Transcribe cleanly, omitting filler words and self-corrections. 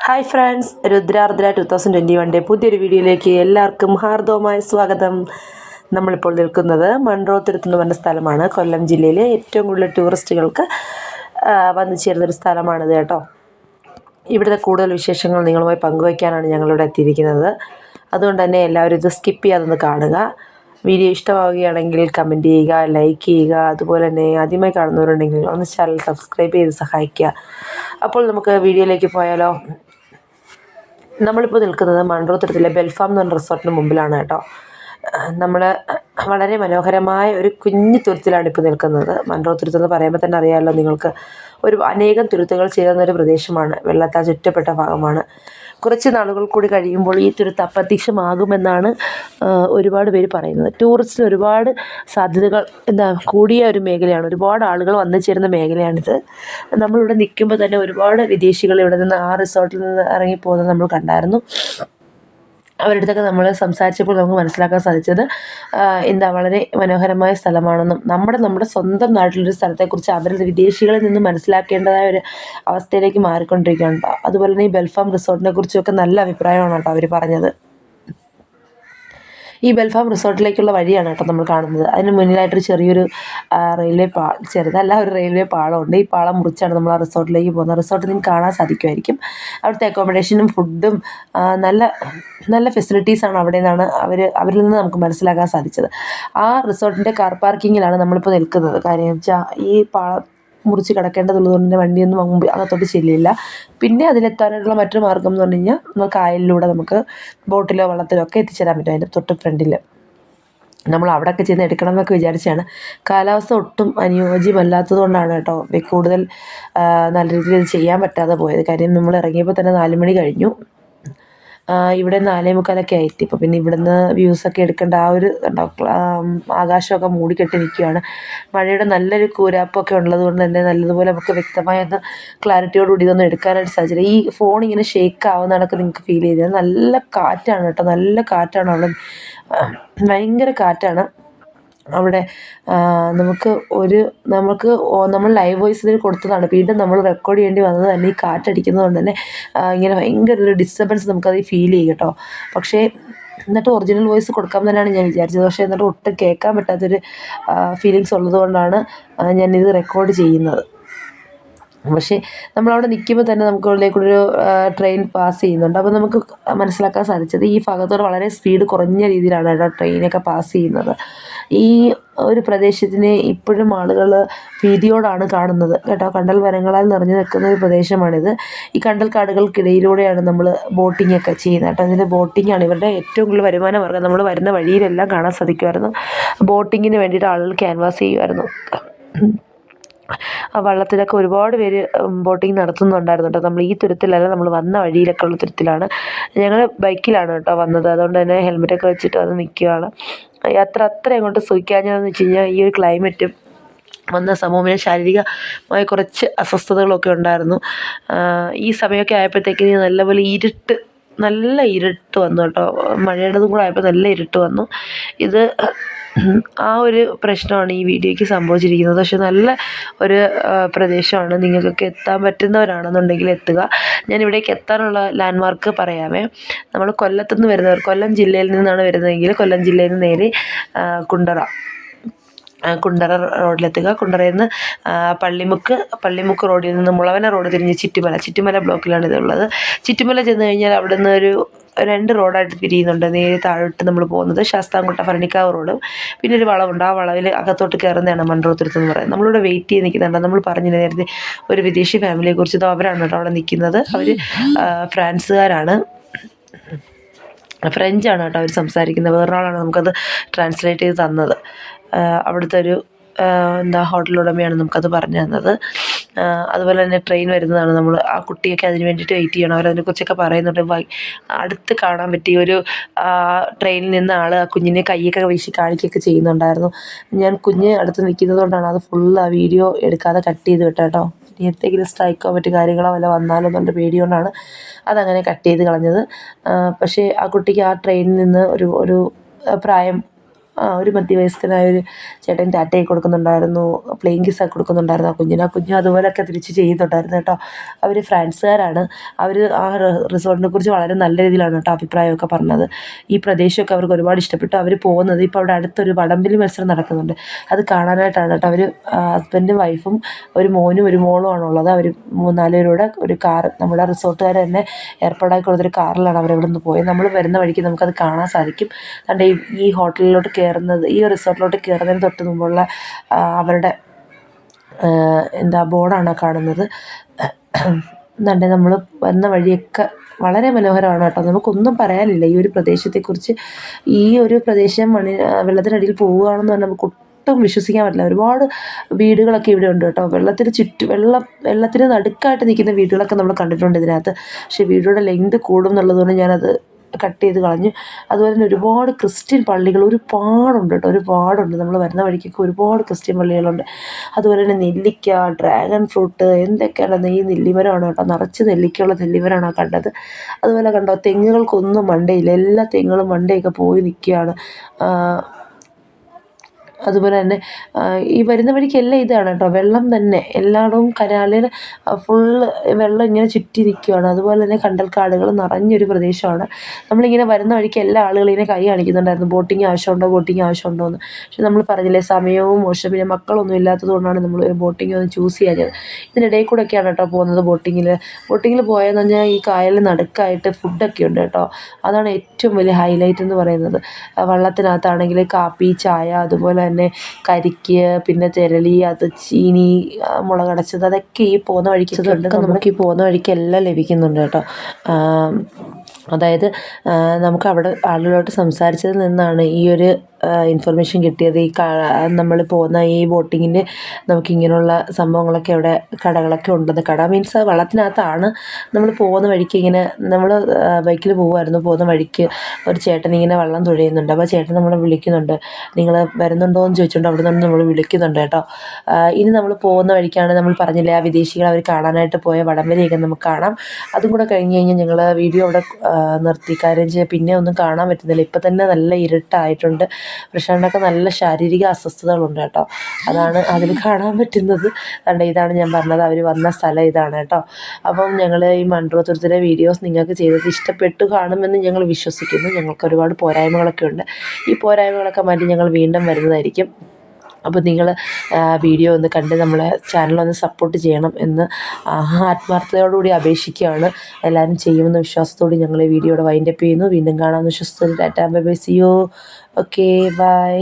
Hi friends, രുദ്രാർദ്ര 2021 പുതിയൊരു വീഡിയോയിലേക്ക് എല്ലാവർക്കും ഹാർദവമായ സ്വാഗതം. നമ്മളിപ്പോൾ നിൽക്കുന്നത് മൺറോത്തുരുത്ത് എന്ന് പറഞ്ഞ സ്ഥലമാണ്. കൊല്ലം ജില്ലയിലെ ഏറ്റവും കൂടുതൽ ടൂറിസ്റ്റുകൾക്ക് വന്നു ചേരുന്നൊരു സ്ഥലമാണിത് കേട്ടോ. ഇവിടുത്തെ കൂടുതൽ വിശേഷങ്ങൾ നിങ്ങളുമായി പങ്കുവയ്ക്കാനാണ് ഞങ്ങളിവിടെ എത്തിയിരിക്കുന്നത്. അതുകൊണ്ട് തന്നെ എല്ലാവരും ഇത് സ്കിപ്പ് ചെയ്യാതൊന്ന് കാണുക. വീഡിയോ ഇഷ്ടമാവുകയാണെങ്കിൽ കമൻറ്റ് ചെയ്യുക, ലൈക്ക് ചെയ്യുക. അതുപോലെ തന്നെ ആദ്യമായി കാണുന്നവരുണ്ടെങ്കിൽ ഒന്ന് ചാനൽ സബ്സ്ക്രൈബ് ചെയ്ത് സഹായിക്കുക. അപ്പോൾ നമുക്ക് വീഡിയോയിലേക്ക് പോയാലോ. നമ്മളിപ്പോൾ നിൽക്കുന്നത് മൺറോത്തുരുത്തിലെ ബെൽഫാം എന്ന് പറഞ്ഞ റിസോർട്ടിന് മുമ്പിലാണ് കേട്ടോ. നമ്മൾ വളരെ മനോഹരമായ ഒരു കുഞ്ഞു തുരുത്തിലാണ് ഇപ്പോൾ നിൽക്കുന്നത്. മൺറോത്തുരുത്ത് എന്ന് പറയുമ്പോൾ തന്നെ അറിയാമല്ലോ നിങ്ങൾക്ക്, അനേകം തുരുത്തുകൾ ചേർന്നൊരു പ്രദേശമാണ്. വെള്ളത്താൽ ചുറ്റപ്പെട്ട ഭാഗമാണ്. കുറച്ച് നാളുകൾ കൂടി കഴിയുമ്പോൾ ഈ തുരുത്ത് അപ്രത്യക്ഷമാകുമെന്നാണ് ഒരുപാട് പേര് പറയുന്നത്. ടൂറിസ്റ്റിന് ഒരുപാട് സാധ്യതകൾ കൂടിയ ഒരു മേഖലയാണ്. ഒരുപാട് ആളുകൾ വന്നു ചേരുന്ന മേഖലയാണിത്. നമ്മളിവിടെ നിൽക്കുമ്പോൾ തന്നെ ഒരുപാട് വിദേശികൾ ഇവിടെ നിന്ന് ആ റിസോർട്ടിൽ നിന്ന് ഇറങ്ങിപ്പോകുന്നത് നമ്മൾ കണ്ടായിരുന്നു. അവരുടെ അടുത്തൊക്കെ നമ്മൾ സംസാരിച്ചപ്പോൾ നമുക്ക് മനസ്സിലാക്കാൻ സാധിച്ചത് വളരെ മനോഹരമായ സ്ഥലമാണെന്നും നമ്മുടെ സ്വന്തം നാട്ടിലൊരു സ്ഥലത്തെക്കുറിച്ച് അവരുടെ വിദേശികളിൽ നിന്ന് മനസ്സിലാക്കേണ്ടതായ ഒരു അവസ്ഥയിലേക്ക് മാറിക്കൊണ്ടിരിക്കുകയാണ് കേട്ടോ. അതുപോലെ തന്നെ ഈ ബെൽഫാം റിസോർട്ടിനെ കുറിച്ചൊക്കെ നല്ല അഭിപ്രായമാണ് കേട്ടോ അവർ പറഞ്ഞത്. ഈ ബെൽഫാം റിസോർട്ടിലേക്കുള്ള വഴിയാണ് കേട്ടോ നമ്മൾ കാണുന്നത്. അതിന് മുന്നിലായിട്ടൊരു ചെറിയൊരു ചെറുതല്ല, ഒരു റെയിൽവേ പാളമുണ്ട്. ഈ പാളം മുറിച്ചാണ് നമ്മൾ ആ റിസോർട്ടിലേക്ക് പോകുന്നത്. റിസോർട്ട് നിങ്ങൾക്ക് കാണാൻ സാധിക്കുമായിരിക്കും. അവിടുത്തെ അക്കോമഡേഷനും ഫുഡും നല്ല നല്ല ഫെസിലിറ്റീസാണ് അവിടെ നിന്നാണ് അവരിൽ നിന്ന് നമുക്ക് മനസ്സിലാക്കാൻ സാധിച്ചത്. ആ റിസോർട്ടിൻ്റെ കാർ പാർക്കിങ്ങിലാണ് നമ്മളിപ്പോൾ നിൽക്കുന്നത്. കാര്യം വെച്ചാൽ ഈ പാളം മുറിച്ച് കിടക്കേണ്ടതുള്ളത് കൊണ്ട് വണ്ടിയൊന്നും മുമ്പ് അകത്തോട്ട് ചെല്ലില്ല. പിന്നെ അതിലെത്താനായിട്ടുള്ള മറ്റൊരു മാർഗ്ഗം എന്ന് പറഞ്ഞു കഴിഞ്ഞാൽ നമ്മൾ കായലിലൂടെ നമുക്ക് ബോട്ടിലോ വള്ളത്തിലോ ഒക്കെ എത്തിച്ചേരാൻ പറ്റും. അതിൻ്റെ തൊട്ട് ഫ്രണ്ടിൽ നമ്മൾ അവിടെയൊക്കെ ചെന്ന് എടുക്കണം എന്നൊക്കെ വിചാരിച്ചാണ്. കാലാവസ്ഥ ഒട്ടും അനുയോജ്യമല്ലാത്തത് കൊണ്ടാണ് കേട്ടോ കൂടുതൽ നല്ല രീതിയിൽ ഇത് ചെയ്യാൻ പറ്റാതെ പോയത്. കാര്യം നമ്മൾ ഇറങ്ങിയപ്പോൾ തന്നെ 4 മണി കഴിഞ്ഞു. ഇവിടെ 4:45 ആയി. ഇപ്പോൾ പിന്നെ ഇവിടുന്ന് വ്യൂസൊക്കെ എടുക്കേണ്ട ആ ഒരു ആകാശമൊക്കെ മൂടിക്കെട്ടി നിൽക്കുകയാണ്. മഴയുടെ നല്ലൊരു കൂരാപ്പൊക്കെ ഉള്ളത് കൊണ്ട് തന്നെ നല്ലതുപോലെ നമുക്ക് വ്യക്തമായൊന്ന് ക്ലാരിറ്റിയോടുകൂടി ഇതൊന്നും എടുക്കാനായിട്ട് സാധിച്ചില്ല. ഈ ഫോൺ ഇങ്ങനെ ഷേക്ക് ആവുന്നതൊക്കെ നിങ്ങൾക്ക് ഫീൽ ചെയ്തത്. നല്ല കാറ്റാണ് കേട്ടോ, നല്ല കാറ്റാണ് അവിടെ. ഭയങ്കര കാറ്റാണ് അവിടെ. നമ്മൾ ലൈവ് വോയിസിൽ കൊടുത്തതാണ്. വീണ്ടും നമ്മൾ റെക്കോർഡ് ചെയ്യേണ്ടി വന്നത് തന്നെ ഈ കാറ്റടിക്കുന്നത് കൊണ്ട് തന്നെ ഇങ്ങനെ ഭയങ്കര ഒരു ഡിസ്റ്റർബൻസ് നമുക്കത് ഫീൽ ചെയ്യും കേട്ടോ. പക്ഷേ എന്നിട്ട് ഒറിജിനൽ വോയിസ് കൊടുക്കാൻ തന്നെയാണ് ഞാൻ വിചാരിച്ചത്. പക്ഷേ എന്നിട്ട് ഒട്ടും കേൾക്കാൻ പറ്റാത്തൊരു ഫീലിങ്സ് ഉള്ളത് കൊണ്ടാണ് ഞാനിത് റെക്കോർഡ് ചെയ്യുന്നത്. പക്ഷേ നമ്മളവിടെ നിൽക്കുമ്പോൾ തന്നെ നമുക്ക് ഉള്ളിലേക്കൂടൊരു ട്രെയിൻ പാസ് ചെയ്യുന്നുണ്ട്. അപ്പോൾ നമുക്ക് മനസ്സിലാക്കാൻ സാധിച്ചത് ഈ ഭാഗത്തോട് വളരെ സ്പീഡ് കുറഞ്ഞ രീതിയിലാണ് കേട്ടോ ട്രെയിനൊക്കെ പാസ് ചെയ്യുന്നത്. ഈ ഒരു പ്രദേശത്തിനെ ഇപ്പോഴും ആളുകൾ ഭീതിയോടാണ് കാണുന്നത് കേട്ടോ. കണ്ടൽ വനങ്ങളാൽ നിറഞ്ഞു നിൽക്കുന്ന ഒരു പ്രദേശമാണിത്. ഈ കണ്ടൽ കാടുകൾക്കിടയിലൂടെയാണ് നമ്മൾ ബോട്ടിംഗ് ഒക്കെ ചെയ്യുന്നത് കേട്ടോ. അതിൻ്റെ ബോട്ടിങ്ങാണ് ഇവരുടെ ഏറ്റവും കൂടുതൽ വരുമാന മാർഗ്ഗം. നമ്മൾ വരുന്ന വഴിയിലെല്ലാം കാണാൻ സാധിക്കുമായിരുന്നു. ബോട്ടിങ്ങിന് വേണ്ടിയിട്ട് ആളുകൾ ക്യാൻവാസ് ചെയ്യുമായിരുന്നു. ആ വള്ളത്തിലൊക്കെ ഒരുപാട് പേര് ബോട്ടിങ് നടത്തുന്നുണ്ടായിരുന്നു കേട്ടോ. നമ്മൾ ഈ തുരുത്തിലല്ല, നമ്മൾ വന്ന വഴിയിലൊക്കെ ഉള്ള തുരുത്തിലാണ്. ഞങ്ങൾ ബൈക്കിലാണ് കേട്ടോ വന്നത്. അതുകൊണ്ട് തന്നെ ഹെൽമെറ്റൊക്കെ വെച്ചിട്ട് വന്ന് നിൽക്കുകയാണ്. യാത്ര അത്ര അങ്ങോട്ട് സുഖിക്കാഞ്ഞതെന്ന് വെച്ച് കഴിഞ്ഞാൽ ഈ ഒരു ക്ലൈമറ്റും വന്ന സമൂഹത്തിന് ശാരീരികമായ കുറച്ച് അസ്വസ്ഥതകളൊക്കെ ഉണ്ടായിരുന്നു. ഈ സമയമൊക്കെ ആയപ്പോഴത്തേക്കിന് നല്ലപോലെ നല്ല ഇരുട്ട് വന്നു കേട്ടോ. മഴയുടേതും കൂടെ ആയപ്പോൾ നല്ല ഇരുട്ട് വന്നു. ഇത് ആ ഒരു പ്രശ്നമാണ് ഈ വീഡിയോയ്ക്ക് സംഭവിച്ചിരിക്കുന്നത്. പക്ഷെ നല്ല ഒരു പ്രദേശമാണ്. നിങ്ങൾക്കൊക്കെ എത്താൻ പറ്റുന്നവരാണെന്നുണ്ടെങ്കിൽ എത്തുക. ഞാൻ ഇവിടേക്ക് എത്താനുള്ള ലാൻഡ്മാർക്ക് പറയാമേ. നമ്മൾ കൊല്ലത്തുനിന്ന് വരുന്നവർ, കൊല്ലം ജില്ലയിൽ നിന്നാണ് വരുന്നതെങ്കിൽ കൊല്ലം ജില്ലയിൽ നിന്ന് നേരെ കുണ്ടറ റോഡിലെത്തുക. കുണ്ടറയിൽ നിന്ന് പള്ളിമുക്ക് റോഡിൽ നിന്ന് മുളവന റോഡ് തിരിഞ്ഞ് ചിറ്റുമല ബ്ലോക്കിലാണ് ഇതുള്ളത്. ചിറ്റുമല ചെന്ന് കഴിഞ്ഞാൽ അവിടെ നിന്ന് ഒരു 2 റോഡായിട്ട് തിരിയുന്നുണ്ട്. നേരെ താഴോട്ട് നമ്മൾ പോകുന്നത് ശാസ്താംകോട്ട ഭരണിക്കാവ് റോഡും പിന്നെ ഒരു വളവുണ്ട്. ആ വളവിൽ അകത്തോട്ട് കയറുന്നതാണ് മൺറോത്തുരുത്ത് എന്ന് പറയുന്നത്. നമ്മളിവിടെ വെയിറ്റ് ചെയ്ത് നിൽക്കുന്നുണ്ട്. നമ്മൾ പറഞ്ഞില്ല നേരത്തെ ഒരു വിദേശി ഫാമിലിയെക്കുറിച്ച്. അവരാണ് കേട്ടോ അവിടെ നിൽക്കുന്നത്. അവർ ഫ്രാൻസുകാരാണ്, ഫ്രഞ്ചാണ് കേട്ടോ അവർ സംസാരിക്കുന്നത്. വേറൊരാളാണ് നമുക്കത് ട്രാൻസ്ലേറ്റ് ചെയ്ത് തന്നത്. അവിടുത്തെ ഒരു ഹോട്ടൽ ഉടമയാണ് നമുക്കത് പറഞ്ഞു തന്നത്. അതുപോലെ തന്നെ ട്രെയിൻ വരുന്നതാണ്. നമ്മൾ ആ കുട്ടിയൊക്കെ അതിന് വേണ്ടിയിട്ട് വെയിറ്റ് ചെയ്യണം. അവരതിനെക്കുറിച്ചൊക്കെ പറയുന്നുണ്ട്. അടുത്ത് കാണാൻ പറ്റിയ ഒരു ട്രെയിനിൽ നിന്ന് ആൾ ആ കുഞ്ഞിനെ കൈയൊക്കെ വീശി കാണിക്കുകയൊക്കെ ചെയ്യുന്നുണ്ടായിരുന്നു. ഞാൻ കുഞ്ഞ് അടുത്ത് നിൽക്കുന്നത് കൊണ്ടാണ് അത് ഫുള്ള് ആ വീഡിയോ എടുക്കാതെ കട്ട് ചെയ്ത് വിട്ടോ. എന്തെങ്കിലും സ്ട്രൈക്കോ മറ്റു കാര്യങ്ങളോ വല്ല വന്നാലോ എന്നുകൊണ്ട് പേടികൊണ്ടാണ് അതങ്ങനെ കട്ട് ചെയ്ത് കളഞ്ഞത്. പക്ഷേ ആ കുട്ടിക്ക് ആ ട്രെയിനിൽ നിന്ന് ഒരു പ്രായം ഒരു മധ്യവയസ്കനായ ഒരു ചേട്ടൻ ടാറ്റയൊക്കെ കൊടുക്കുന്നുണ്ടായിരുന്നു, പ്ലെയിങ് കിസ്സൊക്കെ കൊടുക്കുന്നുണ്ടായിരുന്നു ആ കുഞ്ഞും അതുപോലെയൊക്കെ തിരിച്ച് ചെയ്യുന്നുണ്ടായിരുന്നു കേട്ടോ. അവർ ഫ്രാൻസുകാരാണ്. അവർ ആ റിസോർട്ടിനെ കുറിച്ച് വളരെ നല്ല രീതിയിലാണ് കേട്ടോ അഭിപ്രായമൊക്കെ പറഞ്ഞത്. ഈ പ്രദേശമൊക്കെ അവർക്ക് ഒരുപാട് ഇഷ്ടപ്പെട്ടു. അവർ പോകുന്നത് ഇപ്പോൾ അവിടെ അടുത്തൊരു വടംവലി മത്സരം നടക്കുന്നുണ്ട്, അത് കാണാനായിട്ടാണ് കേട്ടോ. അവർ ഹസ്ബൻഡും വൈഫും ഒരു മോനും ഒരു മോളും ആണുള്ളത്. അവർ 3-4 പേരുടെ ഒരു കാറ്, നമ്മുടെ റിസോർട്ടുകാർ തന്നെ ഏർപ്പാടാക്കി കൊടുത്തൊരു കാറിലാണ് അവരവിടെ നിന്ന് പോയത്. നമ്മൾ വരുന്ന വഴിക്ക് നമുക്കത് കാണാൻ സാധിക്കും. അതുകൊണ്ട് ഈ ഹോട്ടലിലോട്ട് കയറുന്നത്, ഈ റിസോർട്ടിലോട്ട് കയറുന്നതിന് തൊട്ട് മുമ്പുള്ള അവരുടെ ബോർഡാണ് കാണുന്നത്. എന്നുണ്ട് നമ്മൾ വന്ന വഴിയൊക്കെ വളരെ മനോഹരമാണ് കേട്ടോ. നമുക്കൊന്നും പറയാനില്ല ഈ ഒരു പ്രദേശത്തെക്കുറിച്ച്. ഈ ഒരു പ്രദേശം വെള്ളത്തിനടിയിൽ പോവുകയാണെന്ന് പറഞ്ഞാൽ നമുക്ക് ഒട്ടും വിശ്വസിക്കാൻ പറ്റില്ല. ഒരുപാട് വീടുകളൊക്കെ ഇവിടെ ഉണ്ട് കേട്ടോ. വെള്ളത്തിന് നടുക്കായിട്ട് നിൽക്കുന്ന വീടുകളൊക്കെ നമ്മൾ കണ്ടിട്ടുണ്ട് ഇതിനകത്ത്. പക്ഷേ വീടുകളുടെ ലെങ്ത് കൂടും എന്നുള്ളതുകൊണ്ട് ഞാനത് കട്ട് ചെയ്ത് കളഞ്ഞു. അതുപോലെ തന്നെ ഒരുപാട് ക്രിസ്ത്യൻ പള്ളികൾ ഒരുപാടുണ്ട് കേട്ടോ, ഒരുപാടുണ്ട്. നമ്മൾ വരുന്ന വഴിക്കൊക്കെ ഒരുപാട് ക്രിസ്ത്യൻ പള്ളികളുണ്ട്. അതുപോലെ തന്നെ നെല്ലിക്ക, ഡ്രാഗൺ ഫ്രൂട്ട്, എന്തൊക്കെയാണ് ഈ നെല്ലിമരമാണ് കേട്ടോ, നിറച്ച് നെല്ലിക്കയുള്ള നെല്ലിമരമാണ് കണ്ടത്. അതുപോലെ കണ്ടോ, തെങ്ങുകൾക്കൊന്നും മണ്ടയില്ല, എല്ലാ തെങ്ങുകളും മണ്ടയൊക്കെ പോയി നിൽക്കുകയാണ്. അതുപോലെ തന്നെ ഈ വരുന്ന വഴിക്കെല്ലാം ഇതാണ് കേട്ടോ, വെള്ളം തന്നെ എല്ലായിടവും. കനാലിൽ ഫുള്ള് വെള്ളം ഇങ്ങനെ ചുറ്റി നിൽക്കുകയാണ്. അതുപോലെ തന്നെ കണ്ടൽക്കാടുകൾ നിറഞ്ഞൊരു പ്രദേശമാണ്. നമ്മളിങ്ങനെ വരുന്ന വഴിക്ക് എല്ലാ ആളുകളും ഇങ്ങനെ കൈ കാണിക്കുന്നുണ്ടായിരുന്നു, ബോട്ടിങ് ആവശ്യമുണ്ടോ എന്ന്. പക്ഷെ നമ്മൾ പറഞ്ഞില്ലേ, സമയവും മോശം, പിന്നെ മക്കളൊന്നും ഇല്ലാത്തത് കൊണ്ടാണ് നമ്മൾ ബോട്ടിങ് ഒന്നും ചൂസ് ചെയ്യാഞ്ഞത്. ഇതിനിടയിൽ കൂടെയൊക്കെയാണ് കേട്ടോ പോകുന്നത് ബോട്ടിങ്ങിൽ പോയെന്ന് പറഞ്ഞാൽ ഈ കായലിൽ നടുക്കായിട്ട് ഫുഡൊക്കെ ഉണ്ട് കേട്ടോ. അതാണ് ഏറ്റവും വലിയ ഹൈലൈറ്റ് എന്ന് പറയുന്നത്. വള്ളത്തിനകത്താണെങ്കിൽ കാപ്പി, ചായ, അതുപോലെ തന്നെ കരിക്ക്, പിന്നെ തെരളി, അത് ചീനി, മുളകടച്ചത്, അതൊക്കെ ഈ പോകുന്ന വഴിക്കുണ്ട്. നമുക്ക് ഈ പോകുന്ന വഴിക്കെല്ലാം ലഭിക്കുന്നുണ്ട് കേട്ടോ. അതായത് നമുക്ക് അവിടെ ആളുകളോട്ട് സംസാരിച്ചതിൽ നിന്നാണ് ഈ ഒരു ഇൻഫർമേഷൻ കിട്ടിയത്. നമ്മൾ പോകുന്ന ഈ ബോട്ടിങ്ങിന് നമുക്കിങ്ങനെയുള്ള സംഭവങ്ങളൊക്കെ അവിടെ കടകളൊക്കെ ഉണ്ടെന്ന്. കട മീൻസ് വള്ളത്തിനകത്താണ്. നമ്മൾ പോകുന്ന വഴിക്ക് ഇങ്ങനെ നമ്മൾ ബൈക്കിൽ പോകുമായിരുന്നു. പോകുന്ന വഴിക്ക് ഒരു ചേട്ടൻ ഇങ്ങനെ വള്ളം തുഴയുന്നുണ്ട്. അപ്പോൾ ചേട്ടൻ നമ്മളെ വിളിക്കുന്നുണ്ട്, നിങ്ങൾ വരുന്നുണ്ടോ എന്ന് ചോദിച്ചുകൊണ്ട് അവിടെ നിന്ന് നമ്മൾ വിളിക്കുന്നുണ്ട് കേട്ടോ. ഇനി നമ്മൾ പോകുന്ന വഴിക്കാണ്, നമ്മൾ പറഞ്ഞില്ലേ ആ വിദേശികൾ അവർ കാണാനായിട്ട് പോയ വടംവലിയൊക്കെ നമുക്ക് കാണാം. അതും കൂടെ കഴിഞ്ഞ് കഴിഞ്ഞാൽ ഞങ്ങൾ വീഡിയോ അവിടെ നിർത്തി. കാര്യം ചെയ്യാൻ പിന്നെ ഒന്നും കാണാൻ പറ്റുന്നില്ല, ഇപ്പം തന്നെ നല്ല ഇരുട്ടായിട്ടുണ്ട്. പ്രശാന്തനൊക്കെ നല്ല ശാരീരിക അസ്വസ്ഥതകളുണ്ട് കേട്ടോ. അതാണ് അതിൽ കാണാൻ പറ്റുന്നത്. ഇതാണ് ഞാൻ പറഞ്ഞത്, അവർ വന്ന സ്ഥലം ഇതാണ് കേട്ടോ. അപ്പം ഞങ്ങൾ ഈ മൺട്രോത്തുരുത്തിലെ വീഡിയോസ് നിങ്ങൾക്ക് ചെയ്തത് ഇഷ്ടപ്പെട്ടു കാണുമെന്ന് ഞങ്ങൾ വിശ്വസിക്കുന്നു. ഞങ്ങൾക്ക് ഒരുപാട് പോരായ്മകളൊക്കെ ഉണ്ട്. ഈ പോരായ്മകളൊക്കെ മാറ്റി ഞങ്ങൾ വീണ്ടും വരുന്നതായിരിക്കും. അപ്പോൾ നിങ്ങൾ വീഡിയോ ഒന്ന് കണ്ട് നമ്മളെ ചാനലൊന്ന് സപ്പോർട്ട് ചെയ്യണം എന്ന് ആത്മാർത്ഥതയോടുകൂടി അപേക്ഷിക്കുകയാണ്. എല്ലാവരും ചെയ്യുമെന്ന വിശ്വാസത്തോടെ ഞങ്ങൾ ഈ വീഡിയോയുടെ വൈൻഡപ്പ് ചെയ്യുന്നു. വീണ്ടും കാണാമെന്ന വിശ്വാസത്തോടെ tata bye bye, see you. Okay, by.